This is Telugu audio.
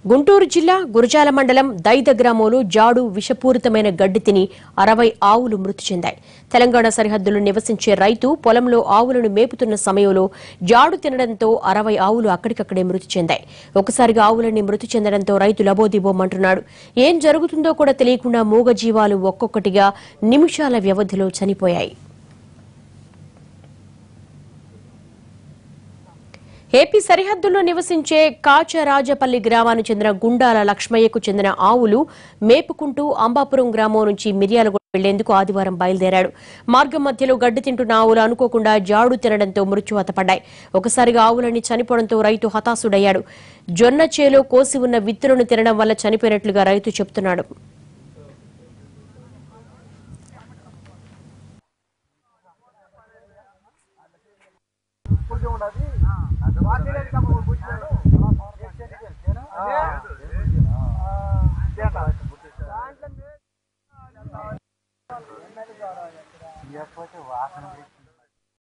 గుంటూరు జిల్లా గురజాల మండలం దైద గ్రామంలో జాడు విషపూరితమైన గడ్డి తిని 60 ఆవులు మృతి చెందాయి. తెలంగాణ సరిహద్దులో నివసించే రైతు పొలంలో ఆవులను మేపుతున్న సమయంలో జాడు తినడంతో 60 ఆవులు అక్కడికక్కడే మృతి చెందాయి. ఒకసారిగా ఆవులన్నీ మృతి చెందడంతో రైతు లబోదిబోమంటున్నాడు. ఏం జరుగుతుందో కూడా తెలియకుండా మూగజీవాలు ఒక్కొక్కటిగా నిమిషాల వ్యవధిలో చనిపోయాయి. ఏపీ సరిహద్దుల్లో నివసించే కాచరాజపల్లి గ్రామానికి చెందిన గుండాల లక్ష్మయ్యకు చెందిన ఆవులు మేపుకుంటూ అంబాపురం గ్రామం నుంచి మిర్యాలగూడ వెళ్లేందుకు ఆదివారం బయలుదేరాడు. మార్గం మధ్యలో గడ్డి తింటున్న ఆవులు అనుకోకుండా జాడు తినడంతో మృత్యువాత పడ్డాయి. ఒకసారిగా ఆవులన్నీ చనిపోవడంతో రైతు హతాశుడయ్యాడు. జొన్న చేలో కోసి ఉన్న విత్తులను తినడం వల్ల చనిపోయినట్లుగా రైతు చెబుతున్నాడు. వాసన